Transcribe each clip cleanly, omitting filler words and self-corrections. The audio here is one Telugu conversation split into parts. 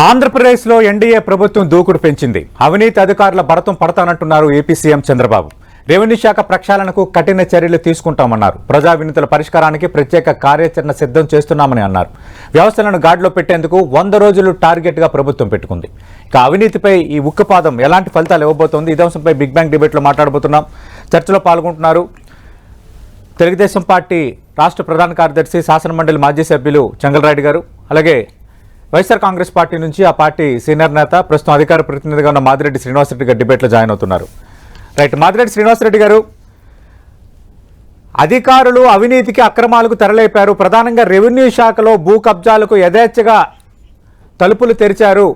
ఆంధ్రప్రదేశ్లో ఎన్డీఏ ప్రభుత్వం దూకుడు పెంచింది. అవినీతి అధికారుల భరతం పడతానంటున్నారు ఏపీ సీఎం చంద్రబాబు. రెవెన్యూ శాఖ ప్రక్షాళనకు కఠిన చర్యలు తీసుకుంటామన్నారు. ప్రజా వినతుల పరిష్కారానికి ప్రత్యేక కార్యాచరణ సిద్ధం చేస్తున్నామని అన్నారు. వ్యవస్థలను గాడిలో పెట్టేందుకు 100 రోజులు టార్గెట్గా ప్రభుత్వం పెట్టుకుంది. ఇక అవినీతిపై ఈ ఉక్కుపాదం ఎలాంటి ఫలితాలు ఇవ్వబోతోంది? ఇదే అంశంపై బిగ్ బ్యాంగ్ డిబేట్లో మాట్లాడబోతున్నాం. చర్చలో పాల్గొంటున్నారు తెలుగుదేశం పార్టీ రాష్ట్ర ప్రధాన కార్యదర్శి, శాసనమండలి మాజీ సభ్యులు చెంగల్రాయుడు గారు, అలాగే వైఎస్ఆర్ కాంగ్రెస్ పార్టీ నుంచి ఆ పార్టీ సీనియర్ నేత, ప్రస్తుతం అధికార ప్రతినిధిగా ఉన్న మాదిరెడ్డి శ్రీనివాసరెడ్డి గారు డిబేట్లో జాయిన్ అవుతున్నారు. రైట్, మాదిరెడ్డి శ్రీనివాసరెడ్డి గారు, అధికారులు అవినీతికి అక్రమాలకు తెరలేపారు. ప్రధానంగా రెవెన్యూ శాఖలో భూ కబ్జాలకు యథేచ్ఛగా తలుపులు తెరిచారు.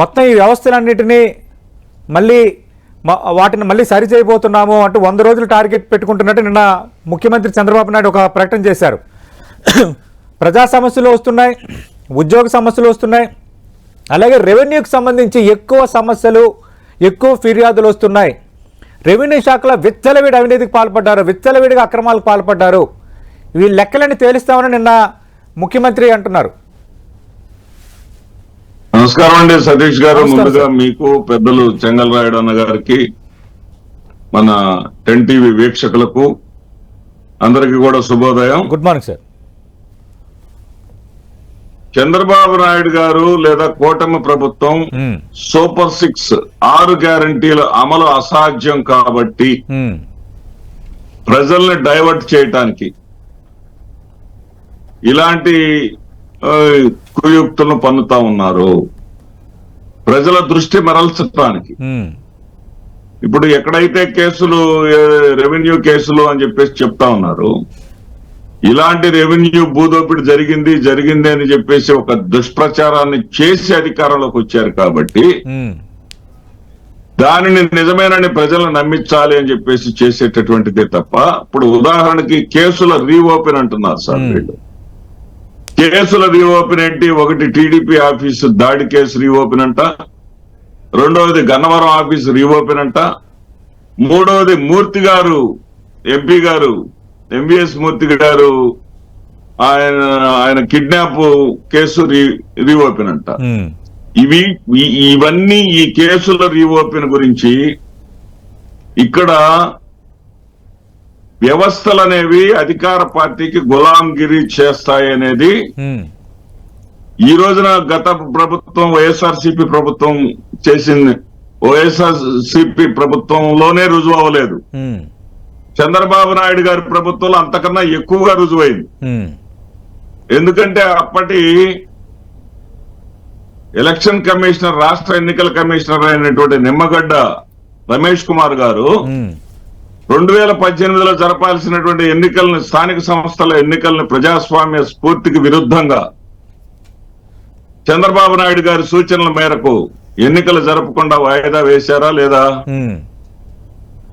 మొత్తం ఈ వ్యవస్థలన్నిటినీ వాటిని మళ్ళీ సరి చేయబోతున్నాము అంటూ 100 రోజులు టార్గెట్ పెట్టుకుంటున్నట్టు నిన్న ముఖ్యమంత్రి చంద్రబాబు నాయుడు ఒక ప్రకటన చేశారు. ప్రజా సమస్యలు వస్తున్నాయి, ఉద్యోగ సమస్యలు వస్తున్నాయి, అలాగే రెవెన్యూకి సంబంధించి ఎక్కువ సమస్యలు, ఎక్కువ ఫిర్యాదులు వస్తున్నాయి. రెవెన్యూ శాఖలో విచ్చలవిడి అవినీతికి పాల్పడ్డారు, విచ్చలవిడిగా అక్రమాలకు పాల్పడ్డారు. ఇవి లెక్కలని తేలుస్తామని నిన్న ముఖ్యమంత్రి అంటున్నారు. నమస్కారం అండి సతీష్ గారు. ముందుగా మీకు, పెద్దలు చెంగల్రాయుడు అన్న గారికి, మన 10 టీవీ వీక్షకులకు అందరికీ కూడా శుభోదయం. Good morning sir. Chandrababu Naidu గారు లేదా కూటమి ప్రభుత్వం సూపర్ 6 6 గ్యారంటీల అమలు అసాధ్యం కాబట్టి ప్రజల్ని డైవర్ట్ చేయటానికి ఇలాంటి కుయుక్తులను పన్నుతా ఉన్నారు. ప్రజల దృష్టి మరల్చడానికి. ఇప్పుడు ఎక్కడైతే కేసులు, రెవెన్యూ కేసులు అని చెప్పేసి చెప్తా ఉన్నారు, ఇలాంటి రెవెన్యూ భూదోపిడి జరిగింది అని చెప్పేసి ఒక దుష్ప్రచారాన్ని చేసి అధికారంలోకి వచ్చారు కాబట్టి దానిని నిజమేనని ప్రజలను నమ్మించాలి అని చెప్పేసి చేసేటటువంటిదే తప్ప, ఇప్పుడు ఉదాహరణకి కేసుల రీఓపెన్ అంటున్నారు సార్ వీళ్ళు. కేసుల రీఓపెన్ ఏంటి? ఒకటి టీడీపీ ఆఫీసు దాడి కేసు రీఓపెన్ అంట, రెండవది గన్నవరం ఆఫీసు రీఓపెన్ అంట, మూడవది మూర్తి గారు, ఎంపీ గారు, ఎంవిఎస్ మూర్తి గారు, ఆయన కిడ్నాప్ కేసు రీఓపెన్ అంట. ఇవన్నీ ఈ కేసుల రీఓపెన్ గురించి ఇక్కడ వ్యవస్థలు అనేవి అధికార పార్టీకి గులాంగిరి చేస్తాయనేది ఈ రోజున గత ప్రభుత్వం వైఎస్ఆర్సీపీ ప్రభుత్వం చేసింది. వైఎస్ఆర్సీపీ ప్రభుత్వంలోనే రుజువు అవ్వలేదు, చంద్రబాబు నాయుడు గారి ప్రభుత్వంలో అంతకన్నా ఎక్కువగా రుజువైంది. ఎందుకంటే అప్పటి ఎలక్షన్ కమిషనర్, రాష్ట్ర ఎన్నికల కమిషనర్ అయినటువంటి నిమ్మగడ్డ రమేష్ కుమార్ గారు 2018లో జరపాల్సినటువంటి ఎన్నికలను, స్థానిక సంస్థల ఎన్నికలను ప్రజాస్వామ్య స్ఫూర్తికి విరుద్ధంగా చంద్రబాబు నాయుడు గారి సూచనల మేరకు ఎన్నికలు జరపకుండా వాయిదా వేశారా లేదా?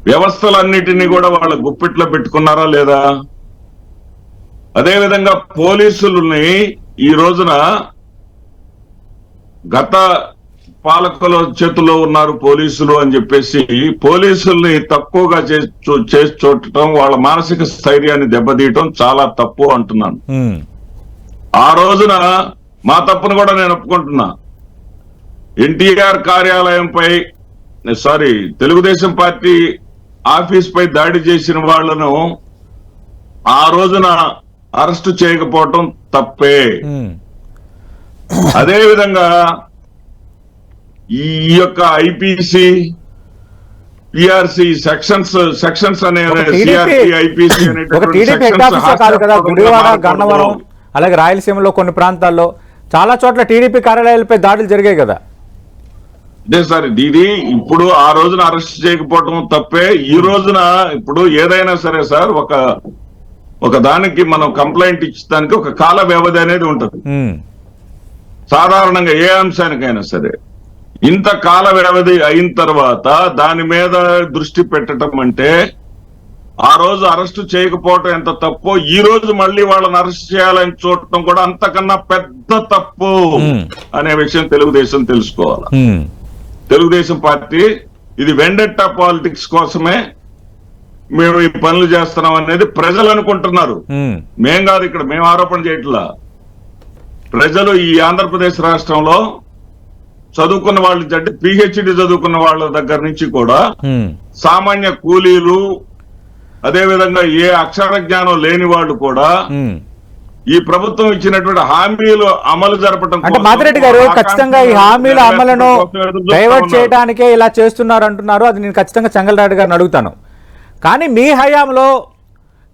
వ్యవస్థలన్నిటినీ కూడా వాళ్ళ గుప్పిట్లో పెట్టుకున్నారా లేదా? అదేవిధంగా పోలీసులని ఈ రోజున గత పాలకుల చేతుల్లో ఉన్నారు పోలీసులు అని చెప్పేసి పోలీసుల్ని తక్కువగా చేసి చూడటం, వాళ్ళ మానసిక స్థైర్యాన్ని దెబ్బతీయటం చాలా తప్పు అంటున్నాను. ఆ రోజున మా తప్పును కూడా నేను ఒప్పుకుంటున్నా. ఎన్టీఆర్ కార్యాలయంపై, తెలుగుదేశం పార్టీ ఆఫీస్ పై దాడి చేసిన వాళ్లను ఆ రోజున అరెస్టు చేయకపోవటం తప్పే. అదేవిధంగా ఈ యొక్క ఐపీసీ, పిఆర్సీ సెక్షన్స్ అనే ఐపీసీ గన్నవరం, అలాగే రాయలసీమలో కొన్ని ప్రాంతాల్లో చాలా చోట్ల టీడీపీ కార్యాలయాలపై దాడులు జరిగాయి కదా. అదే సార్, ఇది ఇప్పుడు ఆ రోజున అరెస్ట్ చేయకపోవటం తప్పే. ఈ రోజున ఇప్పుడు ఏదైనా సరే సార్, ఒక దానికి మనం కంప్లైంట్ ఇచ్చడానికి ఒక కాల వ్యవధి అనేది ఉంటుంది. సాధారణంగా ఏ అంశానికైనా సరే ఇంత కాల వ్యవధి అయిన తర్వాత దాని మీద దృష్టి పెట్టడం అంటే, ఆ రోజు అరెస్టు చేయకపోవటం ఎంత తప్పో, ఈ రోజు మళ్ళీ వాళ్ళని అరెస్ట్ చేయాలని చూడటం కూడా అంతకన్నా పెద్ద తప్పు అనే విషయం తెలుగుదేశం తెలుసుకోవాలి. తెలుగుదేశం పార్టీ ఇది వెండెట్టా పాలిటిక్స్ కోసమే మేము ఈ పనులు చేస్తున్నాం అనేది ప్రజలు అనుకుంటున్నారు. మేం కాదు, ఇక్కడ మేము ఆరోపణ చేయట్లా. ప్రజలు ఈ ఆంధ్రప్రదేశ్ రాష్ట్రంలో చదువుకున్న వాళ్ళు అంటే పిహెచ్డి చదువుకున్న వాళ్ళ దగ్గర నుంచి కూడా ఉమ్, సామాన్య కూలీలు, అదే విధంగా ఏ అక్షర జ్ఞానం లేని వాళ్ళు కూడా ఉమ్. ఈ ప్రభుత్వం ఇచ్చినటువంటి హామీలు అమలు జరపడం అంటే కోసం, మాధురెడ్డి గారు ఖచ్చితంగా ఈ హామీల అమలును కోసం ఎదురు చూస్తా డైవర్ట్ ఉన్నారు. చేయడానికే ఇలా చేస్తున్నారు అంటున్నారు. అది నేను ఖచ్చితంగా చెంగల్రాయుడు గారిని అడుగుతాను. కానీ మీ హయాంలో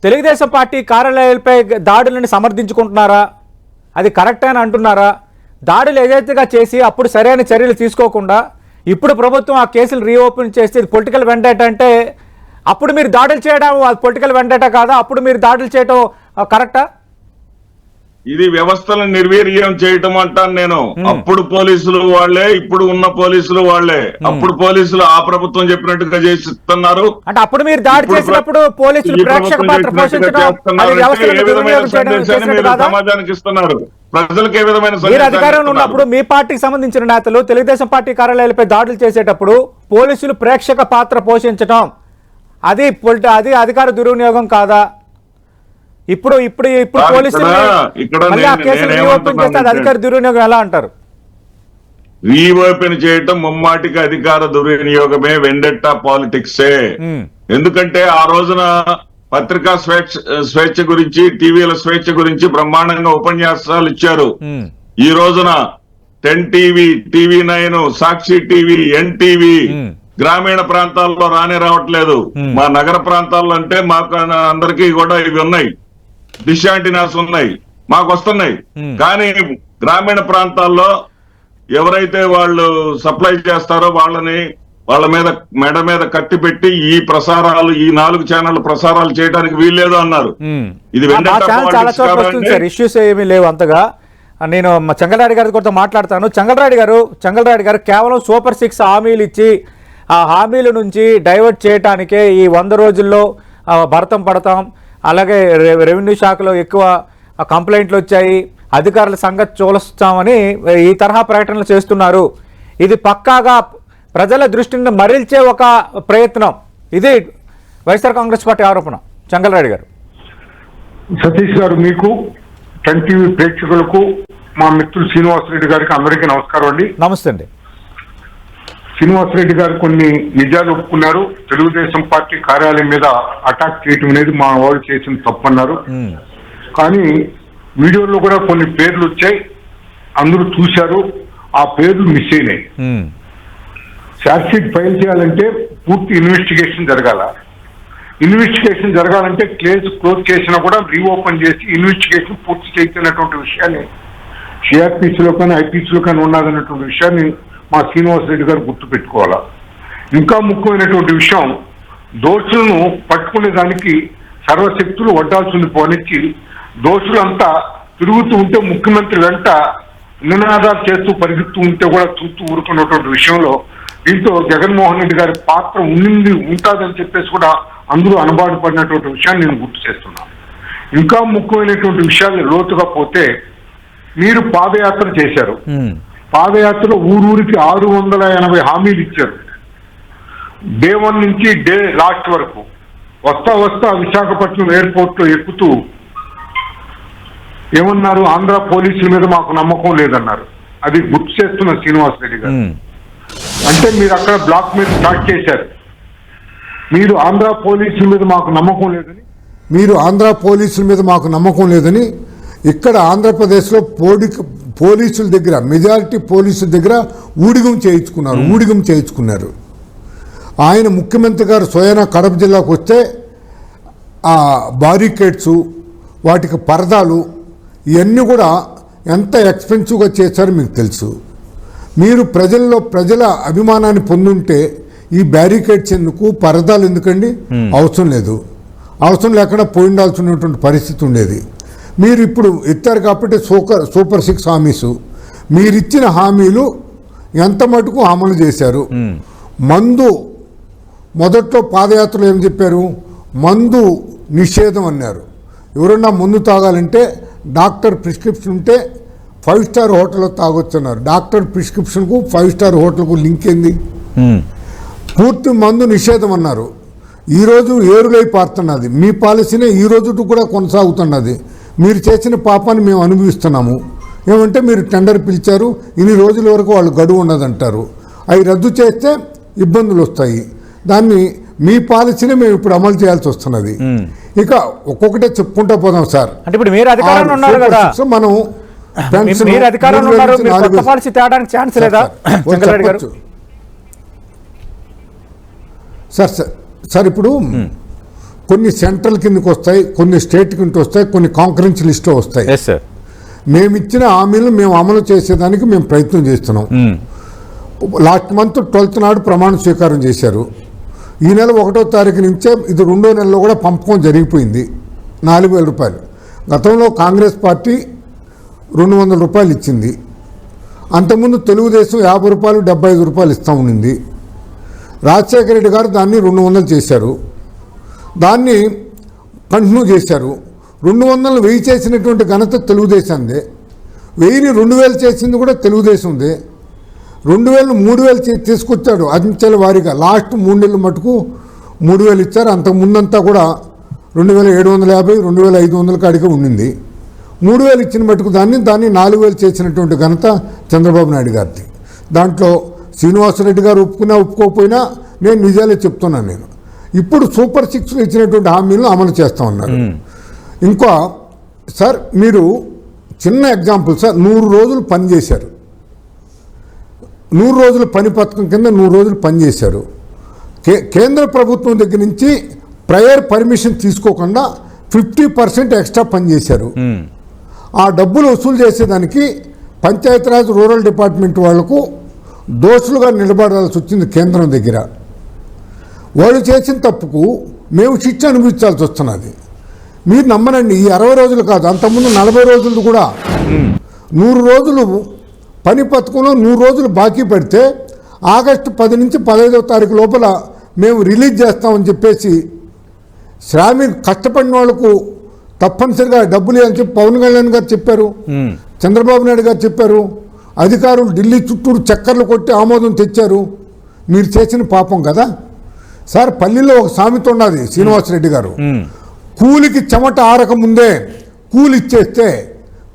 తెలుగుదేశం పార్టీ కార్యాలయాలపై దాడులను సమర్థించుకుంటున్నారా? అది కరెక్ట్ అని అంటున్నారా? దాడులు ఏదైతేగా చేసి అప్పుడు సరైన చర్యలు తీసుకోకుండా ఇప్పుడు ప్రభుత్వం ఆ కేసులు రీఓపెన్ చేస్తే ఇది పొలిటికల్ వెండేట అంటే అప్పుడు మీరు దాడులు చేయడం అది పొలిటికల్ వెండేట కాదా? అప్పుడు మీరు దాడులు చేయడం కరెక్టా? ఇది వ్యవస్థలను నిర్వీర్యం చేయటం అంటాను నేను. అప్పుడు పోలీసులు వాళ్లే, ఇప్పుడు ఉన్న పోలీసులు వాళ్లే. అప్పుడు పోలీసులు ఆ ప్రభుత్వం చెప్పినట్టుగా చేస్తున్నారు. అంటే అప్పుడు మీరు దాడి ఇప్పుడు చేసినప్పుడు పోలీసులు ఈ ప్రేక్షక ప్రభుత్వం పాత్ర చెప్పినట్టుగా పోషించడం చేస్తున్నారు అది అంటే వ్యవస్థను ఏ విధమైన దుర్వినియోగం సందేశాన్ని చేసినట్టు మీరు కాదా? సమాజానికి ఇస్తున్నారు? ప్రజలకు ఏ విధమైన మీరు సందేశాన్ని అధికారంలో ఇస్తున్నారు? ఉన్నప్పుడు మీ పార్టీకి సంబంధించిన నేతలు తెలుగుదేశం పార్టీ కార్యాలయాలపై దాడులు చేసేటప్పుడు పోలీసులు ప్రేక్షక పాత్ర పోషించడం అది అధికార దుర్వినియోగం కాదా? ఇప్పుడు పోలీసులు ఇక్కడ మళ్ళీ ఆ కేసులు రీఓపెన్ చేస్తే అది అధికార దుర్వినియోగం ఎలా అంటారు? రీఓపెన్ చేయటం ముమ్మాటికి అధికార దుర్వినియోగమే, వెండెట్టా పాలిటిక్సే. ఉమ్, ఎందుకంటే ఆ రోజున పత్రికా స్వేచ్ఛ గురించి, టీవీల స్వేచ్ఛ గురించి బ్రహ్మాండంగా ఉపన్యాసాలు ఇచ్చారు. ఉమ్, ఈ రోజున 10 టీవీ, టీవీ9, సాక్షి టీవీ, ఎన్టీవీ ఉమ్. గ్రామీణ ప్రాంతాల్లో రావట్లేదు. మా నగర ప్రాంతాల్లో అంటే మాకు అందరికీ కూడా ఇవి ఉన్నాయి, డిష్ యాంటీనాస్ ఉన్నాయి, మాకు వస్తున్నాయి. కానీ గ్రామీణ ప్రాంతాల్లో ఎవరైతే వాళ్ళు సప్లై చేస్తారో వాళ్ళ మీద మెడ మీద కట్టి పెట్టి ఈ ప్రసారాలు, ఈ 4 ఛానళ్ల ప్రసారాలు చేయడానికి వీల్లేదు అన్నారు. ఇది మా వెండెట్టా ఛానల్ చాలా పాలిటిక్స్ చోట్ల వస్తుంది కాదండి. సార్, ఇష్యూస్ ఏమీ లేవు అంతగా. నేను మా చెంగల్రాయుడు గారి కూడా మాట్లాడతాను. చెంగల్రాయుడు గారు కేవలం సూపర్ 6 హామీలు ఇచ్చి ఆ హామీల నుంచి డైవర్ట్ చేయడానికే ఈ 100 రోజుల్లో భరతం పడతాం, అలాగే రెవెన్యూ శాఖలో ఎక్కువ కంప్లైంట్లు వచ్చాయి, అధికారుల సంగతి చూస్తామని ఈ తరహా ప్రకటనలు చేస్తున్నారు. ఇది పక్కాగా ప్రజల దృష్టిని మరల్చే ఒక ప్రయత్నం. ఇది వైఎస్ఆర్ కాంగ్రెస్ పార్టీ ఆరోపణ. చెంగల్రాయుడు గారు. సతీష్ గారు, మీకు 10 టీవీ ప్రేక్షకులకు, మా మిత్రులు శ్రీనివాసరెడ్డి గారికి అందరికీ నమస్కారం అండి. నమస్తే అండి. శ్రీనివాసరెడ్డి గారు కొన్ని నిజాలు ఒప్పుకున్నారు. తెలుగుదేశం పార్టీ కార్యాలయం మీద అటాక్ చేయటం అనేది మా వాళ్ళు చేసిన తప్పన్నారు. కానీ వీడియోలో కూడా కొన్ని పేర్లు వచ్చాయి, అందరూ చూశారు, ఆ పేర్లు మిస్ అయినాయి. ఛార్జ్ షీట్ ఫైల్ చేయాలంటే పూర్తి ఇన్వెస్టిగేషన్ జరగాల. ఇన్వెస్టిగేషన్ జరగాలంటే కేసు క్లోజ్ చేసినా కూడా రీఓపెన్ చేసి ఇన్వెస్టిగేషన్ పూర్తి చేస్తున్నటువంటి విషయాన్ని సిఆర్పిసిలో కానీ ఐపీసీలో కానీ ఉన్నదన్నటువంటి విషయాన్ని మా శ్రీనివాసరెడ్డి గారు గుర్తుపెట్టుకోవాలా. ఇంకా ముఖ్యమైనటువంటి విషయం, దోషులను పట్టుకునే దానికి సర్వశక్తులు వడ్డాల్సింది పోనిచ్చి దోషులంతా తిరుగుతూ ఉంటే ముఖ్యమంత్రి వెంట నినాదాలు చేస్తూ పరిగెత్తూ ఉంటే కూడా చూస్తూ ఊరుకున్నటువంటి విషయంలో దీంతో జగన్మోహన్ రెడ్డి గారి పాత్ర ఉంటుందని చెప్పేసి కూడా అందరూ అనబాటు పడినటువంటి విషయాన్ని నేను గుర్తు చేస్తున్నాను. ఇంకా ముఖ్యమైనటువంటి విషయాలు లోతుగా పోతే, మీరు పాదయాత్ర చేశారు. పాదయాత్రలో ఊరూరికి 680 హామీలు ఇచ్చారు. డే 1 నుంచి డే లాస్ట్ వరకు. వస్తా విశాఖపట్నం ఎయిర్పోర్ట్ లో ఎక్కుతూ ఏమన్నారు? ఆంధ్ర పోలీసుల మీద మాకు నమ్మకం లేదన్నారు. అది గుర్తు చేస్తున్న శ్రీనివాసరెడ్డి గారు. అంటే మీరు అక్కడ బ్లాక్ మీద స్టార్ట్ చేశారు. మీరు ఆంధ్ర పోలీసుల మీద మాకు నమ్మకం లేదని ఇక్కడ ఆంధ్రప్రదేశ్లో పోలీసుల దగ్గర, మెజారిటీ పోలీసుల దగ్గర ఊడిగం చేయించుకున్నారు. ఆయన ముఖ్యమంత్రి గారు స్వయాన కడప జిల్లాకు వస్తే ఆ బారికేడ్స్, వాటికి పరదాలు, ఇవన్నీ కూడా ఎంత ఎక్స్పెన్సివ్గా చేశారో మీకు తెలుసు. మీరు ప్రజల అభిమానాన్ని పొందుంటే ఈ బ్యారికేడ్స్ ఎందుకు, పరదాలు ఎందుకండి? అవసరం లేదు. అవసరం లేకుండా పోయిండాల్సినటువంటి పరిస్థితి ఉండేది. మీరు ఇప్పుడు ఇచ్చారు కాబట్టి సూపర్ 6 హామీసు, మీరిచ్చిన హామీలు ఎంత మటుకు అమలు చేశారు? మందు మొదట్లో పాదయాత్రలో ఏం చెప్పారు? మందు నిషేధం అన్నారు. ఎవరన్నా మందు తాగాలంటే డాక్టర్ ప్రిస్క్రిప్షన్ ఉంటే 5 స్టార్ హోటల్లో తాగొచ్చన్నారు. డాక్టర్ ప్రిస్క్రిప్షన్కు 5 స్టార్ హోటల్కు లింక్ ఏంది? పూర్తి మందు నిషేధం అన్నారు. ఈరోజు ఏరులై పారుతున్నది. మీ పాలసీనే ఈ రోజు కూడా కొనసాగుతున్నది. మీరు చేసిన పాపాన్ని మేము అనుభవిస్తున్నాము. ఏమంటే మీరు టెండర్ పిలిచారు, ఇన్ని రోజుల వరకు వాళ్ళు గడువు ఉండదంటారు. అవి రద్దు చేస్తే ఇబ్బందులు వస్తాయి. దాన్ని మీ పాలసీని మేము ఇప్పుడు అమలు చేయాల్సి వస్తున్నది. ఇక ఒక్కొక్కటే చెప్పుకుంటా పోదాం సార్. అంటే ఇప్పుడు మీరు అధికారంలో ఉన్నారు కదా, మనం మీరు అధికారంలో ఉన్నారు, మీరు కొత్త పాలసీ తేడానికి ఛాన్స్ లేదా చెంగల్రెడ్డి గారు? సార్ ఇప్పుడు కొన్ని సెంట్రల్ కిందకి వస్తాయి, కొన్ని స్టేట్ కిందకి వస్తాయి, కొన్ని కాంకరెన్స్ లిస్ట్లో వస్తాయి. మేము ఇచ్చిన హామీలను మేము అమలు చేసేదానికి మేము ప్రయత్నం చేస్తున్నాం. లాస్ట్ మంత్ 12th నాడు ప్రమాణ స్వీకారం చేశారు. ఈ నెల 1వ తారీఖు నుంచే ఇది 2వ నెలలో కూడా పంపకం జరిగిపోయింది. 4,000 రూపాయలు. గతంలో కాంగ్రెస్ పార్టీ 200 రూపాయలు ఇచ్చింది. అంతకుముందు తెలుగుదేశం 50 రూపాయలు 75 రూపాయలు ఇస్తూ ఉండింది. రాజశేఖర రెడ్డి గారు దాన్ని 200 చేశారు. దాన్ని కంటిన్యూ చేశారు. 200 1000 చేసినటువంటి ఘనత తెలుగుదేశందే. 1000ని 2000 చేసింది కూడా తెలుగుదేశందే. 2000 3000 తీసుకొచ్చాడు అంచెల వారీగా. లాస్ట్ 3 నెలలు మటుకు 3000 ఇచ్చారు. అంతకు ముందంతా కూడా 2750 2500 కాడిగా ఉండింది. 3000 ఇచ్చిన మటుకు దాన్ని 4000 చేసినటువంటి ఘనత చంద్రబాబు నాయుడు గారిది. దాంట్లో శ్రీనివాసరెడ్డి గారు ఒప్పుకోకపోయినా నేను నిజాలే చెప్తున్నాను. నేను ఇప్పుడు సూపర్ 6 ఇచ్చినటువంటి హామీలను అమలు చేస్తూ ఉన్నారు. ఇంకా సార్ మీరు చిన్న ఎగ్జాంపుల్ సార్, 100 రోజులు పనిచేశారు. 100 రోజుల పని పథకం కింద 100 రోజులు పనిచేశారు. కేంద్ర ప్రభుత్వం దగ్గర నుంచి ప్రయర్ పర్మిషన్ తీసుకోకుండా 50% ఎక్స్ట్రా పనిచేశారు. ఆ డబ్బులు వసూలు చేసేదానికి పంచాయతీరాజ్ రూరల్ డిపార్ట్మెంట్ వాళ్లకు దోషులుగా నిలబడాల్సి వచ్చింది కేంద్రం దగ్గర. వాళ్ళు చేసిన తప్పుకు మేము శిక్ష అనుభవించాల్సి వస్తున్నది. మీరు నమ్మనండి, ఈ 60 రోజులు కాదు, అంతకుముందు 40 రోజులు కూడా 100 రోజులు పని పథకంలో 100 రోజులు బాకీ పడితే ఆగస్టు 10 నుంచి 15వ తారీఖు లోపల మేము రిలీజ్ చేస్తామని చెప్పేసి శ్రామిక కష్టపడిన వాళ్లకు తప్పనిసరిగా డబ్బులు ఇవ్వాలని చెప్పి పవన్ కళ్యాణ్ గారు చెప్పారు, చంద్రబాబు నాయుడు గారు చెప్పారు. అధికారులు ఢిల్లీ చుట్టూరు చక్కర్లు కొట్టి ఆమోదం తెచ్చారు. మీరు చేసిన పాపం కదా సార్. పల్లిలో ఒక సామెత ఉన్నది, శ్రీనివాసరెడ్డి గారు, కూలికి చెమట ఆరక ముందే కూలిచ్చేస్తే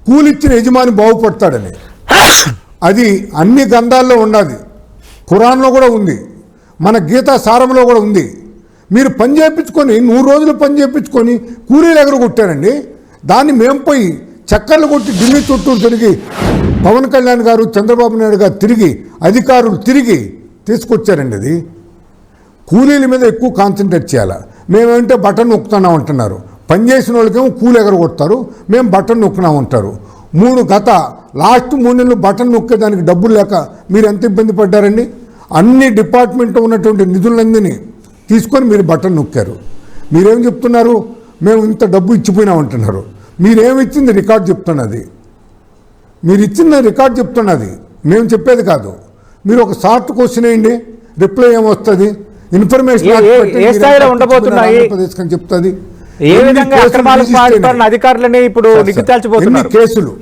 కూలిచ్చిన యజమాని బాగుపడతాడని. అది అన్ని గ్రంథాల్లో ఉన్నది, ఖురాన్లో కూడా ఉంది, మన గీతా సారంలో కూడా ఉంది. మీరు పని చేయించుకొని 100 రోజులు పని చేయించుకొని కూలీలు ఎగరగొట్టారండి. దాన్ని మేము పోయి చక్కర్లు కొట్టి ఢిల్లీ చుట్టూ తిరిగి పవన్ కళ్యాణ్ గారు చంద్రబాబు నాయుడు గారు తిరిగి అధికారులు తిరిగి తీసుకొచ్చారండి. అది కూలీల మీద ఎక్కువ కాన్సన్ట్రేట్ చేయాలి. మేమేంటే బటన్ నొక్కుతున్నాం అంటున్నారు. పనిచేసిన వాళ్ళకేమో కూలి ఎగరగొడతారు, మేము బటన్ నొక్కున్నాం అంటారు. లాస్ట్ 3 నెలలు బటన్ నొక్కేదానికి డబ్బులు లేక మీరు ఎంత ఇబ్బంది పడ్డారండి. అన్ని డిపార్ట్మెంట్ ఉన్నటువంటి నిధులన్నీ తీసుకొని మీరు బటన్ నొక్కారు. మీరేం చెప్తున్నారు, మేము ఇంత డబ్బు ఇచ్చిపోయినామంటున్నారు. మీరేమిచ్చింది రికార్డు చెప్తున్నది, మీరు ఇచ్చిన రికార్డు చెప్తున్నది, మేము చెప్పేది కాదు. మీరు ఒక షార్ట్ క్వశ్చన్ వేయండి, రిప్లై ఏమొస్తుంది, ఇన్ఫర్మేషన్ ఆంధ్రప్రదేశ్ అని చెప్తుంది. అధికారులని ఇప్పుడు ఎన్ని కేసులు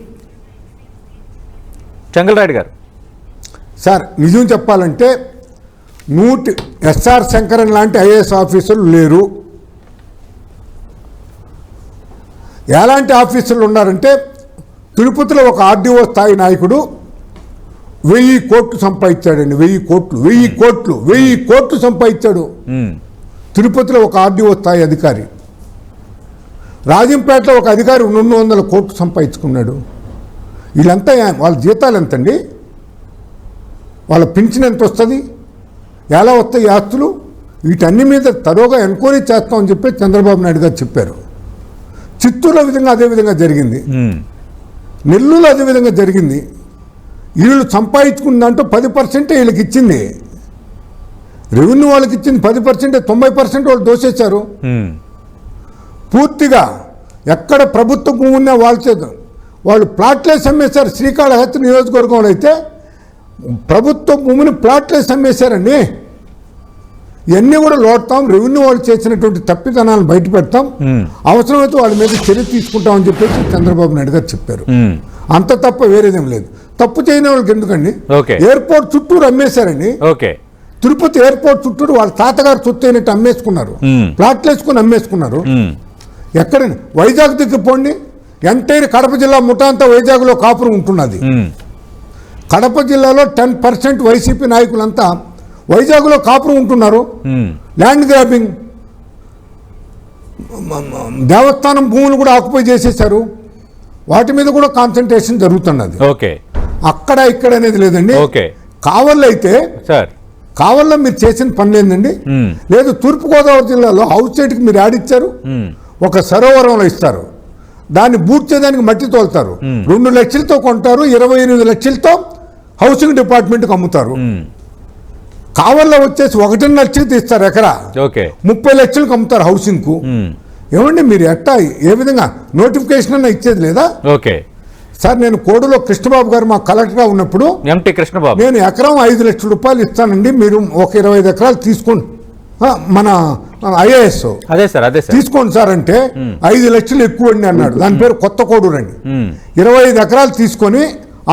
చెంగల్రెడ్డి గారు సార్, నిజం చెప్పాలంటే ఎస్ఆర్ శంకరన్ లాంటి ఐఏఎస్ ఆఫీసర్లు లేరు. ఎలాంటి ఆఫీసర్లు ఉన్నారంటే, తిరుపతిలో ఒక ఆర్డీఓ స్థాయి నాయకుడు 1000 కోట్లు సంపాదించాడండి. 1000 కోట్లు సంపాదించాడు. తిరుపతిలో ఒక ఆర్డీఓ స్థాయి అధికారి. రాజంపేటలో ఒక అధికారి 200 కోట్లు సంపాదించుకున్నాడు. వీళ్ళంతా వాళ్ళ జీతాలు ఎంతండి, వాళ్ళ పింఛన్ ఎంత వస్తుంది, ఎలా వస్తాయి ఆస్తులు, వీటన్ని మీద తరోగా ఎంక్వైరీ చేస్తామని చెప్పి చంద్రబాబు నాయుడు గారు చెప్పారు. చిత్తూరులో అదేవిధంగా జరిగింది, నెల్లూరులో అదేవిధంగా జరిగింది. వీళ్ళు సంపాదించుకున్న దాంట్లో 10% వీళ్ళకి ఇచ్చింది, రెవెన్యూ వాళ్ళకి ఇచ్చింది 10%, 90% వాళ్ళు దోసేశారు. పూర్తిగా ఎక్కడ ప్రభుత్వ భూమి ఉన్నా వాళ్ళు ప్లాట్లేసి అమ్మేశారు. శ్రీకాళహస్తి నియోజకవర్గంలో అయితే ప్రభుత్వ భూమిని ప్లాట్లేసి అమ్మేశారండి. ఇవన్నీ కూడా లోడతాం, రెవెన్యూ వాళ్ళు చేసినటువంటి తప్పిదనాలను బయట పెడతాం, అవసరమైతే వాళ్ళ మీద చర్య తీసుకుంటామని చెప్పేసి చంద్రబాబు నాయుడు గారు చెప్పారు. అంత తప్ప వేరేదేం లేదు. తప్పు చేయని వాళ్ళకి ఎందుకండి. ఎయిర్పోర్ట్ చుట్టూరు అమ్మేశారండి. తిరుపతి ఎయిర్పోర్ట్ చుట్టూరు వాళ్ళ తాతగారు సొత్తు అయినట్టు అమ్మేసుకున్నారు, ప్లాట్లు వేసుకుని అమ్మేసుకున్నారు. ఎక్కడండి, వైజాగ్ దగ్గర పోండి, ఎంటైర్ కడప జిల్లా ముఠా అంతా వైజాగ్లో కాపురం ఉంటున్నది. కడప జిల్లాలో 10% వైసీపీ నాయకులంతా వైజాగ్లో కాపురం ఉంటున్నారు. ల్యాండ్ గ్రాబింగ్, దేవస్థానం భూములు కూడా ఆక్యుపై చేసేసారు. వాటి మీద కూడా కాన్సన్ట్రేషన్ జరుగుతున్నది. ఓకే, అక్కడ ఇక్కడ అనేది లేదండి. ఓకే, కావల్లో అయితే సార్ కావల్లో మీరు చేసిన పని లేదండి. లేదు, తూర్పుగోదావరి జిల్లాలో హౌస్ సైట్కి మీరు ఆడిచ్చారు, ఒక సరోవరంలో ఇస్తారు, దాన్ని బూడ్చేదానికి మట్టి తోలుతారు, 2 లక్షలతో కొంటారు, 28 లక్షలతో హౌసింగ్ డిపార్ట్మెంట్కి అమ్ముతారు. కావల్లో వచ్చేసి 1.5 లక్షలు తీస్తారు ఎకరా, 30 లక్షలకు అమ్ముతారు హౌసింగ్ కు. ఏమండి మీరు ఎట్టా ఏ విధంగా నోటిఫికేషన్ అన్న ఇచ్చేది లేదా? ఓకే సార్, నేను కోడులో కృష్ణబాబు గారు మా కలెక్టర్గా ఉన్నప్పుడు ఎంటీ కృష్ణబాబు నేను ఎకరం 5 లక్షల రూపాయలు ఇస్తానండి, మీరు ఒక 25 ఎకరాలు తీసుకోండి, మన ఐఏఎస్ అదే సార్ తీసుకోండి సార్ అంటే 5 లక్షలు ఎక్కువ అండి అన్నాడు. దాని పేరు కొత్త కోడూరు అండి. 25 ఎకరాలు తీసుకొని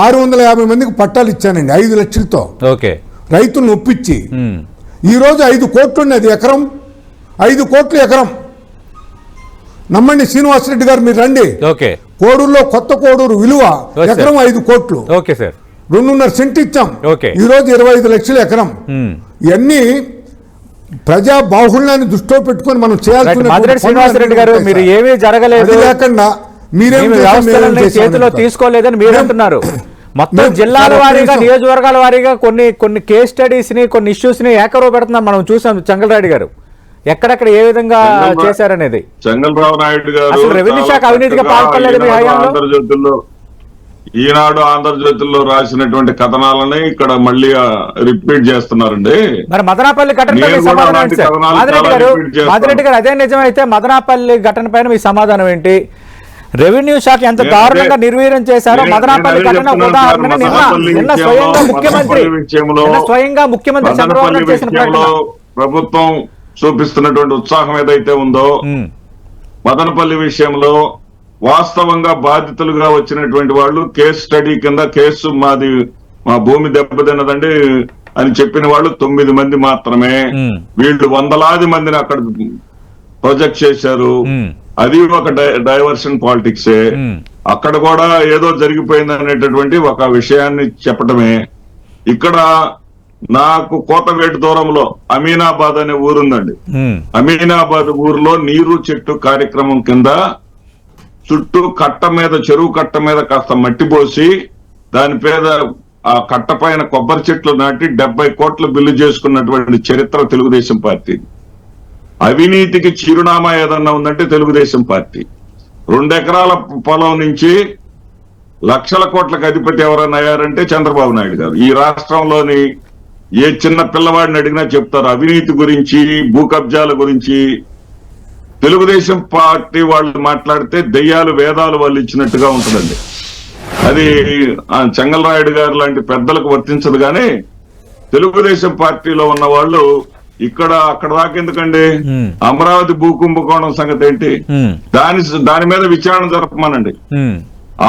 650 మందికి పట్టాలు ఇచ్చానండి 5 లక్షలతో. ఓకే, రైతులను ఒప్పించి. ఈరోజు 5 కోట్లు ఉన్నది ఎకరం, 5 కోట్లు ఎకరం. నమ్మండి శ్రీనివాసరెడ్డి గారు, మీరు రండి. ఓకే, కోడూరులో కొత్త కోడూరు విలువ ఎకరం 5 కోట్లు. ఓకే సార్, 2.5 సెంట్ ఇచ్చాం. ఓకే, ఈరోజు 25 లక్షలు ఎకరం. ఇవన్నీ ప్రజా బాహుళ్యాన్ని దృష్టిలో పెట్టుకొని మనం మాదిరెడ్డి శ్రీనివాసరెడ్డి గారు, మీరు ఏమీ జరగలేదు లేకుండా మీరేం చేతిలో తీసుకోలేదని మీరు అంటున్నారు. మొత్తం జిల్లాల వారీగా, నియోజకవర్గాల వారీగా కొన్ని కేస్ స్టడీస్ ని, కొన్ని ఇష్యూస్ ని ఏకరో పెడుతున్నాం. మనం చూసాం చెంగల్రాయుడు గారు ఎక్కడెక్కడ ఏ విధంగా చేశారనేది. చంగల్రావు నాయుడు గారు అసలు రెవెన్యూ శాఖ అవినీతిగా పాల్పడలేదు మీ హయాంలో. ఈనాడు ఆంధ్రజ్యోతుల్లో రాసినటువంటి కథనాలని ఇక్కడ మళ్ళీ రిపీట్ చేస్తున్నారండి. మరి మదనాపల్లి ఘటన సమాధానం ఏంటి సార్? మాదిరెడ్డి గారు అదే నిజమైతే మదనాపల్లి ఘటన పైన మీ సమాధానం ఏంటి? రెవెన్యూ శాఖ ఎంత దారుణంగా నిర్వీర్యం చేశారో మదనాపల్లి ఘటన ఉదాహరణ. నిన్న స్వయంగా ముఖ్యమంత్రి చంద్రబాబు నాయుడు చేసిన ప్రకటన. ప్రభుత్వం చూపిస్తున్నటువంటి ఉత్సాహం ఏదైతే ఉందో మదనపల్లి విషయంలో వాస్తవంగా బాధితులుగా వచ్చినటువంటి వాళ్ళు కేసు స్టడీ కింద కేసు మా భూమి దెబ్బతిన్నదండి అని చెప్పిన వాళ్ళు 9 మంది మాత్రమే. వీళ్ళు 100లాది మందిని అక్కడ ప్రొజెక్ట్ చేశారు. అది ఒక డైవర్షన్ పాలిటిక్సే. అక్కడ కూడా ఏదో జరిగిపోయింది అనేటటువంటి ఒక విషయాన్ని చెప్పటమే. ఇక్కడ నాకు కోతవేటు దూరంలో అమీనాబాద్ అనే ఊరుందండి. అమీనాబాద్ ఊరిలో నీరు చెట్టు కార్యక్రమం కింద చుట్టూ కట్ట మీద, చెరువు కట్ట మీద కాస్త మట్టి పోసి దాని మీద ఆ కట్ట పైన కొబ్బరి చెట్లు నాటి 70 కోట్ల బిల్లు చేసుకున్నటువంటి చరిత్ర తెలుగుదేశం పార్టీ. అవినీతికి చిరునామా ఏదన్నా ఉందంటే తెలుగుదేశం పార్టీ. 2 ఎకరాల పొలం నుంచి లక్షల కోట్లకు అధిపతి ఎవరైనా అయ్యారంటే చంద్రబాబు నాయుడు గారు. ఈ రాష్ట్రంలోని ఏ చిన్న పిల్లవాడిని అడిగినా చెప్తారు అవినీతి గురించి, భూ కబ్జాల గురించి. తెలుగుదేశం పార్టీ వాళ్ళు మాట్లాడితే దెయ్యాలు వేదాలు వాళ్ళు ఇచ్చినట్టుగా ఉంటుందండి. అది చెంగల్రాయుడు గారు లాంటి పెద్దలకు వర్తించదు. కానీ తెలుగుదేశం పార్టీలో ఉన్న వాళ్ళు ఇక్కడ అక్కడ దాకెందుకండి? అమరావతి భూ కుంభకోణం సంగతి ఏంటి? దాని మీద విచారణ జరపమనండి.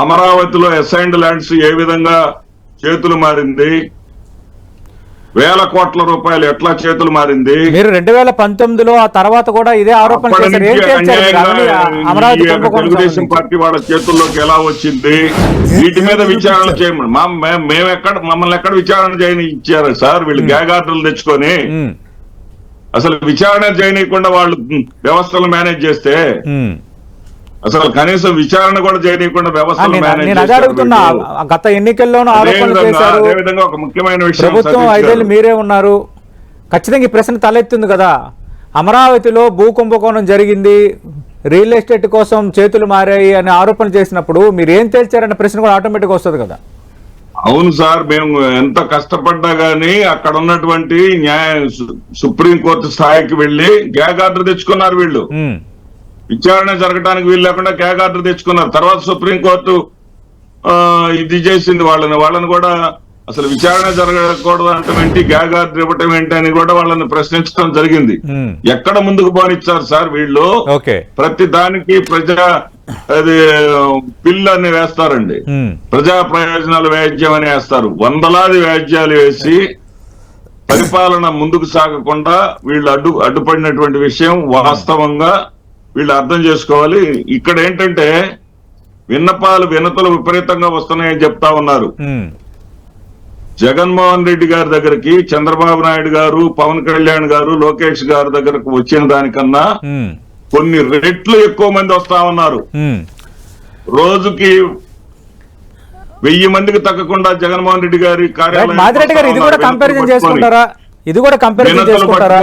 అమరావతిలో అసైన్డ్ ల్యాండ్స్ ఏ విధంగా చేతులు మారింది, వేల కోట్ల రూపాయలు ఎట్లా చేతులు మారింది. మీరు 2019లో ఆ తర్వాత కూడా ఇదే ఆరోపణ చేశారు. తెలుగుదేశం పార్టీ వాళ్ళ చేతుల్లోకి ఎలా వచ్చింది? వీటి మీద విచారణ చేయమని మమ్మల్ని ఎక్కడ విచారణ చేయని ఇచ్చారు సార్? వీళ్ళు గ్యాగ్ ఆర్డర్లు తెచ్చుకొని అసలు విచారణ చేయనీయకుండా వాళ్ళు వ్యవస్థలు మేనేజ్ చేస్తే అసలు కనీసం విచారణ కూడా చేయనీయకుండా వ్యవస్థలు మేనేజ్ అడుగుతున్నా. గత ఎన్నికల్లోనూ ఆరోపణలు చేశారు. అదేవిధంగా ఒక ముఖ్యమైన విషయం, ప్రభుత్వం 5 ఏళ్ళు మీరే ఉన్నారు, ఖచ్చితంగా ఈ ప్రశ్న తలెత్తుంది కదా. అమరావతిలో భూ కుంభకోణం జరిగింది, రియల్ ఎస్టేట్ కోసం చేతులు మారాయి అని ఆరోపణ చేసినప్పుడు మీరు ఏం తేల్చారన్న ప్రశ్న కూడా ఆటోమేటిక్ వస్తుంది కదా. అవును సార్, మేము ఎంత కష్టపడ్డా గానీ అక్కడ ఉన్నటువంటి సుప్రీంకోర్టు స్థాయికి వెళ్లి గ్యాగ్ ఆర్డర్ తెచ్చుకున్నారు వీళ్ళు. విచారణ జరగడానికి వీలు లేకుండా గ్యాగ్ ఆర్డర్ తెచ్చుకున్నారు. తర్వాత సుప్రీంకోర్టు ఇది చేసింది వాళ్ళని కూడా అసలు విచారణ జరగకూడదు అంటే ఏంటి, గ్యాగ్ ఆర్డర్ ఇవ్వటం ఏంటి అని కూడా వాళ్ళని ప్రశ్నించడం జరిగింది. ఎక్కడ ముందుకు పోనిచ్చారు సార్ వీళ్ళు? ప్రతి దానికి అది బిల్ అని వేస్తారండి, ప్రజా ప్రయోజనాల వ్యాజ్యం అని వేస్తారు. 100లాది వ్యాజ్యాలు వేసి పరిపాలన ముందుకు సాగకుండా వీళ్ళు అడ్డుపడినటువంటి విషయం వాస్తవంగా వీళ్ళు అర్థం చేసుకోవాలి. ఇక్కడ ఏంటంటే వినతులు విపరీతంగా వస్తున్నాయని చెప్తా ఉన్నారు. జగన్మోహన్ రెడ్డి గారి దగ్గరికి చంద్రబాబు నాయుడు గారు, పవన్ కళ్యాణ్ గారు, లోకేష్ గారి దగ్గరకు వచ్చిన దానికన్నా కొన్ని రెట్లు ఎక్కువ మంది వస్తా ఉన్నారు. రోజుకి 1000 మందికి తగ్గకుండా జగన్మోహన్ రెడ్డి గారి మాదిరెడ్డి గారు ఇది కూడా కంపారిజన్ చేసుకుంటారా? ఇది కూడా కంపారిజన్ చేసుకుంటారా?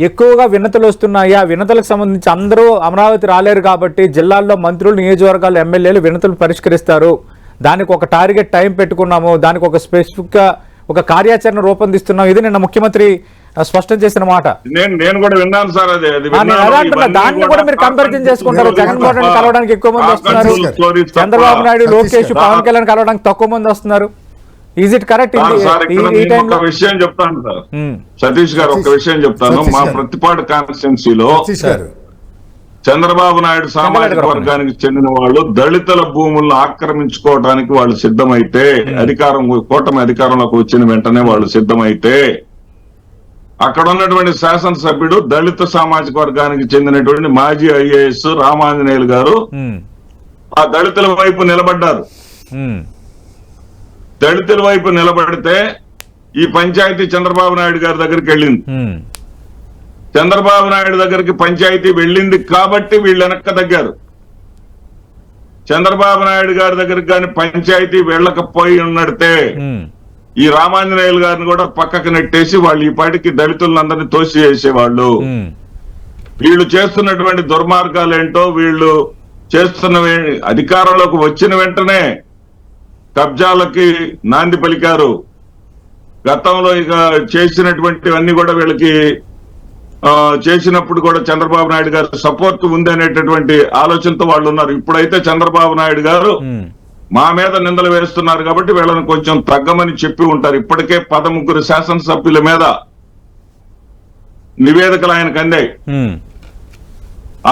ఎక్కువగా వినతులు వస్తున్నాయి. ఆ వినతులకు సంబంధించి అందరూ అమరావతి రాలేరు కాబట్టి జిల్లాల్లో మంత్రులు, నియోజకవర్గాలు, ఎమ్మెల్యేలు వినతులు పరిష్కరిస్తారు. దానికి ఒక టార్గెట్ టైం పెట్టుకున్నాము, దానికి ఒక స్పెసిఫిక్ గా ఒక కార్యాచరణ రూపొందిస్తున్నాం. ఇది నిన్న ముఖ్యమంత్రి స్పష్టం చేసిన మాట. నేను కూడా విన్నాను సార్. దాన్ని కూడా మీరు కంపారిజన్ చేసుకుంటారు. జగన్మోహన్ రెడ్డి కలవడానికి ఎక్కువ మంది వస్తున్నారు, చంద్రబాబు నాయుడు, లోకేష్, పవన్ కళ్యాణ్ కలవడానికి తక్కువ మంది వస్తున్నారు. Is it correct? ఒక విషయం చెప్తాను సార్ సతీష్ గారు, ఒక విషయం చెప్తాను. మా ప్రతిపాడు కాన్స్టిట్యున్సీలో చంద్రబాబు నాయుడు సామాజిక వర్గానికి చెందిన వాళ్ళు దళితుల భూములను ఆక్రమించుకోవడానికి వాళ్ళు సిద్ధమైతే, కూటమి అధికారంలోకి వచ్చిన వెంటనే వాళ్ళు సిద్ధమైతే, అక్కడ ఉన్నటువంటి శాసనసభ్యుడు దళిత సామాజిక వర్గానికి చెందినటువంటి మాజీ ఐఏఎస్ రామాంజనేయులు గారు ఆ దళితుల వైపు నిలబడ్డారు. దళితుల వైపు నిలబడితే ఈ పంచాయతీ చంద్రబాబు నాయుడు గారి దగ్గరికి వెళ్ళింది. చంద్రబాబు నాయుడు దగ్గరికి పంచాయతీ వెళ్ళింది కాబట్టి వీళ్ళు వెనక్కి తగ్గారు. చంద్రబాబు నాయుడు గారి దగ్గరికి కానీ పంచాయతీ వెళ్ళకపోయి ఉన్నడితే ఈ రామాంజనేయులు గారిని కూడా పక్కకు నెట్టేసి వాళ్ళు ఈ పాటికి దళితులందరినీ తోసి చేసేవాళ్ళు. వీళ్ళు చేస్తున్నటువంటి దుర్మార్గాలు ఏంటో, వీళ్ళు చేస్తున్న అధికారంలోకి వచ్చిన వెంటనే కబ్జాలకి నాంది పలికారు. గతంలో ఇక చేసినటువంటివన్నీ కూడా వీళ్ళకి చేసినప్పుడు కూడా చంద్రబాబు నాయుడు గారు సపోర్ట్ ఉంది అనేటటువంటి ఆలోచనతో వాళ్ళు ఉన్నారు. ఇప్పుడైతే చంద్రబాబు నాయుడు గారు మా మీద నిందలు వేస్తున్నారు కాబట్టి వీళ్ళని కొంచెం తగ్గమని చెప్పి ఉంటారు. ఇప్పటికే 13 శాసనసభ్యుల మీద నివేదికలు ఆయనకు అందాయి.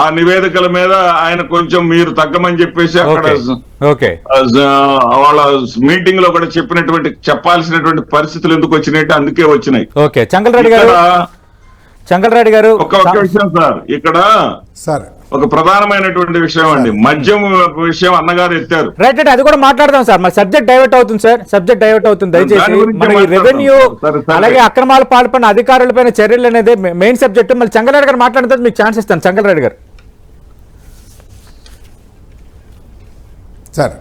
ఆ నివేదికల మీద ఆయన కొంచెం మీరు తగ్గమని చెప్పేసి అక్కడ వాళ్ళ మీటింగ్ లో కూడా చెప్పాల్సినటువంటి పరిస్థితులు ఎందుకు వచ్చినాయి, అందుకే వచ్చినాయి. చంగల్రెడ్డి గారు ఒక విషయం సార్, ఇక్కడ ఒక ప్రధానమైనటువంటి విషయం అండి, మద్యం విషయం అన్నగారు ఎత్తారు. రైట్, అది కూడా మాట్లాడదాం సార్. మరి సబ్జెక్ట్ డైవర్ట్ అవుతుంది సార్, సబ్జెక్ట్ డైవర్ట్ అవుతుంది. దయచేసి మన రెవెన్యూ అలాగే అక్రమాలు పాల్పడిన అధికారులపైన చర్యలు అనేది మెయిన్ సబ్జెక్ట్. మళ్ళీ చంగల్రెడ్డి గారు మాట్లాడిన తర్వాత మీకు ఛాన్స్ ఇస్తాను. చంగల్రెడ్డి గారు సార్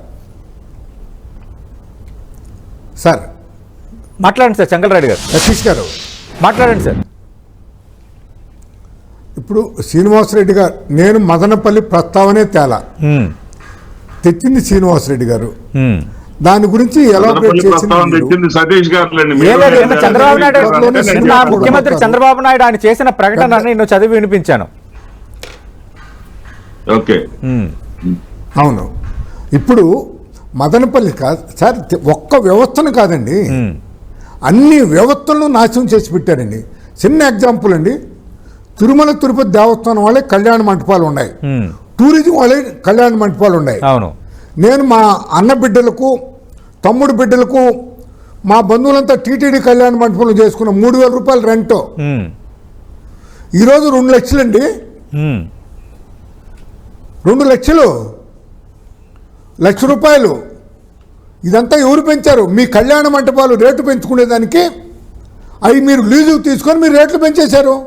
మాట్లాడండి సార్. చంగల్రెడ్డి గారు, సతీష్ గారు మాట్లాడండి సార్. ఇప్పుడు శ్రీనివాసరెడ్డి గారు, నేను మదనపల్లి ప్రస్తావనే తెచ్చింది శ్రీనివాసరెడ్డి గారు. దాని గురించి ఎలాబరేట్ చేసింది సతీష్ గారు. చంద్రబాబు నాయుడు, ముఖ్యమంత్రి చంద్రబాబు నాయుడు ఆయన చేసిన ప్రకటన నేను చదివి వినిపించాను. ఓకే, అవును. ఇప్పుడు మదనపల్లి కాదు సార్, ఒక్క వ్యవస్థను కాదండి, అన్ని వ్యవస్థలను నాశనం చేసి పెట్టారండి. చిన్న ఎగ్జాంపుల్ అండి, తిరుమల తిరుపతి దేవస్థానం వాళ్ళే కళ్యాణ మంటపాలు ఉన్నాయి, టూరిజం వాళ్ళే కళ్యాణ మంటపాలు ఉన్నాయి. అవును, నేను మా అన్న బిడ్డలకు, తమ్ముడు బిడ్డలకు, మా బంధువులంతా టీటీడీ కళ్యాణ మంటపంలో చేసుకున్న 3000 రూపాయలు రెంట్ ఈరోజు 2 లక్షలండి. 2 లక్షలు, ₹1,00,000. ఇదంతా ఎవరు పెంచారు? మీ కళ్యాణ మంటపాలు రేటు పెంచుకునేదానికి అవి మీరు లీజుకు తీసుకొని మీరు రేట్లు పెంచేశారు.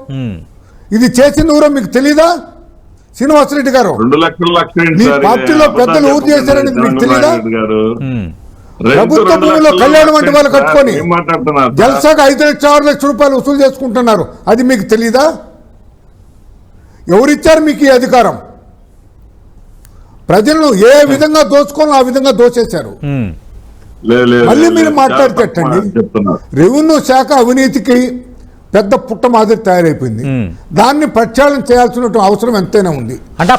ఇది చేసింది ఎవరో మీకు తెలీదా శ్రీనివాసరెడ్డి గారు? 2 లక్షలు మీ పార్టీలో పెద్దలు ఊరు చేశారని మీకు తెలీదా? ప్రభుత్వ భూమిలో కళ్యాణ మంటపాలు కట్టుకొని జల్సాగా 5 లక్షలు 6 లక్షల రూపాయలు వసూలు చేసుకుంటున్నారు. అది మీకు తెలీదా? ఎవరిచ్చారు మీకు ఈ అధికారం? ప్రజలను ఏ విధంగా దోచుకోవాలో ఆ విధంగా దోచేశారు. మళ్ళీ మీరు మాట్లాడితేటండి, రెవెన్యూ శాఖ అవినీతికి పెద్ద పుట్ట మాదిరి తయారైపోయింది. దాన్ని ప్రక్షాళన చేయాల్సిన అవసరం ఎంతైనా ఉంది. అంటే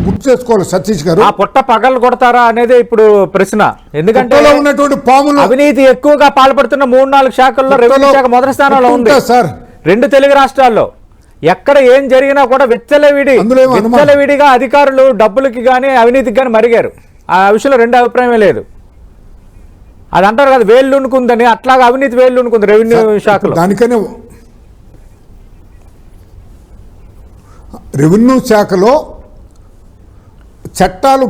గుర్తు చేసుకోవాలి సతీష్ గారు. ఆ పుట్ట పగలు కొడతారా అనేది ఇప్పుడు ప్రశ్న. ఎందుకంటే ఉన్నటువంటి పాములు అవినీతి ఎక్కువగా పాల్పడుతున్న 3-4 శాఖల్లో రెవెన్యూ శాఖ మొదటి స్థానంలో ఉంది సార్. 2 తెలుగు రాష్ట్రాల్లో ఎక్కడ ఏం జరిగినా కూడా విచ్చలవిడిగా అధికారులు డబ్బులకి కానీ అవినీతికి కానీ మరిగారు. ఆ విషయంలో 2 అభిప్రాయమే లేదు. అది అంటారు కదా, వేళ్ళునుకుందని, అట్లాగా అవినీతి వేళ్ళునుకుంది రెవెన్యూ శాఖలో. దానికనే రెవెన్యూ శాఖలో చట్టాలు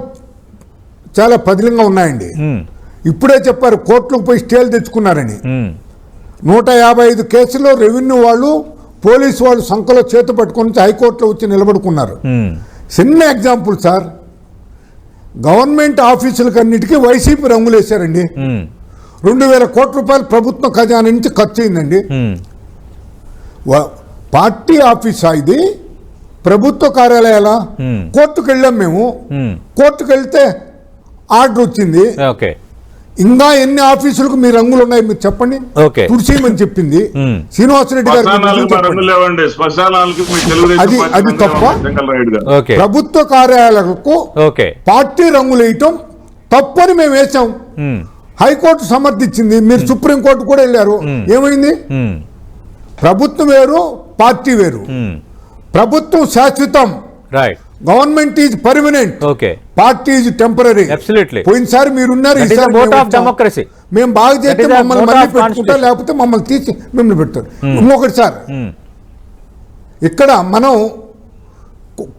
చాలా పదిలంగా ఉన్నాయండి. ఇప్పుడే చెప్పారు కోర్టులకు పోయి స్టేలు తెచ్చుకున్నారని. 155 కేసుల్లో రెవెన్యూ వాళ్ళు పోలీసు వాళ్ళు సంఖలో చేతి పట్టుకొని హైకోర్టులో వచ్చి నిలబడుకున్నారు. చిన్న ఎగ్జాంపుల్ సార్, గవర్నమెంట్ ఆఫీసులకు అన్నిటికీ వైసీపీ రంగులు వేశారండి. 2000 కోట్ల రూపాయలు ప్రభుత్వ ఖజానా నుంచి ఖర్చు అయిందండి. పార్టీ ఆఫీసా ఇది? ప్రభుత్వ కార్యాలయాల? కోర్టుకు వెళ్ళాం మేము. కోర్టుకు వెళ్తే ఆర్డర్ వచ్చింది. ఇంకా ఎన్ని ఆఫీసులకు మీ రంగులు ఉన్నాయి మీరు చెప్పండి. తుడిచేయమని చెప్పింది శ్రీనివాసరెడ్డి గారు. అది తప్ప. ప్రభుత్వ కార్యాలయాలకు పార్టీ రంగులు వేయటం తప్పని మేము వేసాం. హైకోర్టు సమర్థించింది. మీరు సుప్రీంకోర్టు కూడా వెళ్ళారు. ఏమైంది? ప్రభుత్వం వేరు, పార్టీ వేరు. ప్రభుత్వం శాశ్వతం, government is permanent, party is temporary. పోయినసారి మీరున్నారు, మేము బాగా చేస్తే మమ్మల్ని మళ్ళీ పెట్టుకుంటారు, లేకపోతే మమ్మల్ని తీసి మిమ్మల్ని పెడతారు. ఇంకొకటి సార్, ఇక్కడ మనం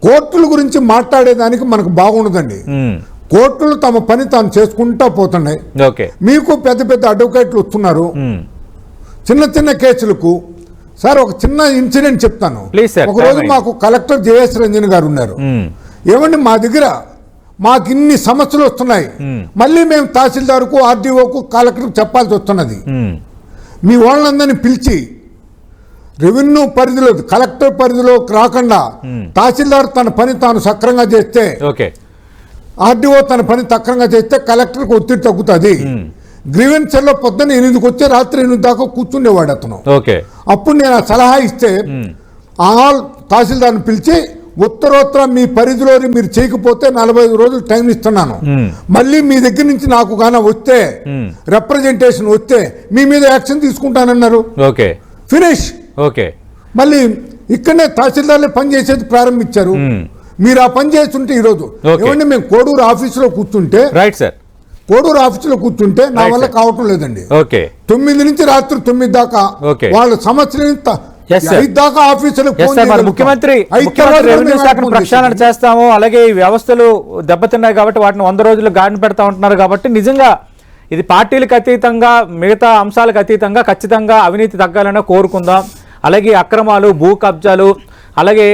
కోర్టుల గురించి మాట్లాడేదానికి మనకు బాగుండదండి. కోర్టులు తమ పని తాను చేసుకుంటా పోతున్నాయి. మీకు పెద్ద పెద్ద అడ్వకేట్లు వస్తున్నారు చిన్న చిన్న కేసులకు. సార్ ఒక చిన్న ఇన్సిడెంట్ చెప్తాను. ఒకరోజు మాకు కలెక్టర్ జేఎస్ రంజన్ గారు ఉన్నారు. ఏమండి మా దగ్గర మాకు ఇన్ని సమస్యలు వస్తున్నాయి, మళ్ళీ మేము తహసీల్దార్కు ఆర్డీఓకు కలెక్టర్కు చెప్పాల్సి వస్తున్నది. మీ వాళ్ళందరినీ పిలిచి రెవెన్యూ పరిధిలో కలెక్టర్ పరిధిలో రాకుండా తహసీల్దార్ తన పని తాను సక్రంగా చేస్తే, ఆర్డీఓ తన పని సక్రంగా చేస్తే కలెక్టర్కి ఒత్తిడి తగ్గుతుంది. గ్రీవెన్స్ లో పొద్దున్న 8కి వచ్చి రాత్రి 8 దాకా కూర్చుండేవాడు అతను. అప్పుడు నేను ఆ సలహా ఇస్తే ఆల్ తహసీల్దార్ని పిలిచి ఉత్తరోత్తర మీ పరిధిలో మీరు చేయకపోతే 45 రోజులు టైం ఇస్తున్నాను, మళ్ళీ మీ దగ్గర నుంచి నాకు గాన వస్తే రిప్రజెంటేషన్ వస్తే మీ మీద యాక్షన్ తీసుకుంటానన్నారు. ఫినిష్. మళ్ళీ ఇక్కడనే తహసీల్దార్లే పనిచేసేది ప్రారంభించారు. మీరు ఆ పని చేస్తుంటే ఈరోజు ఏమంటే మేము కోడూరు ఆఫీసులో కూర్చుంటే కోడూరు ఆఫీసులో కూర్చుంటే నా వల్ల కావటం లేదండి. 9 నుంచి రాత్రి 9 దాకా వాళ్ళ సమస్యలు దాకా ఆఫీసులు ముఖ్యమంత్రి రెవెన్యూ శాఖను ప్రక్షాళన చేస్తాము, అలాగే ఈ వ్యవస్థలు దెబ్బతిన్నాయి కాబట్టి వాటిని 100 రోజులు గాడిన పెడతా ఉంటున్నారు. కాబట్టి నిజంగా ఇది పార్టీలకు అతీతంగా మిగతా అంశాలకు అతీతంగా ఖచ్చితంగా అవినీతి తగ్గాలని కోరుకుందాం. అలాగే అక్రమాలు, భూ కబ్జాలు, అలాగే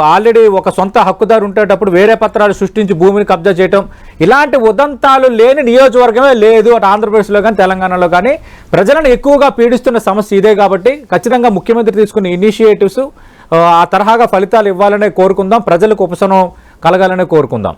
ఆల్రెడీ ఒక సొంత హక్కుదారు ఉండేటప్పుడు వేరే పత్రాలు సృష్టించి భూమిని కబ్జా చేయటం, ఇలాంటి ఉదంతాలు లేని నియోజకవర్గమే లేదు అటు ఆంధ్రప్రదేశ్లో కానీ తెలంగాణలో కానీ. ప్రజలను ఎక్కువగా పీడిస్తున్న సమస్య ఇదే. కాబట్టి ఖచ్చితంగా ముఖ్యమంత్రి తీసుకున్న ఇనిషియేటివ్స్ ఆ తరహాగా ఫలితాలు ఇవ్వాలనే కోరుకుందాం, ప్రజలకు ఉపశమనం కలగాలనే కోరుకుందాం.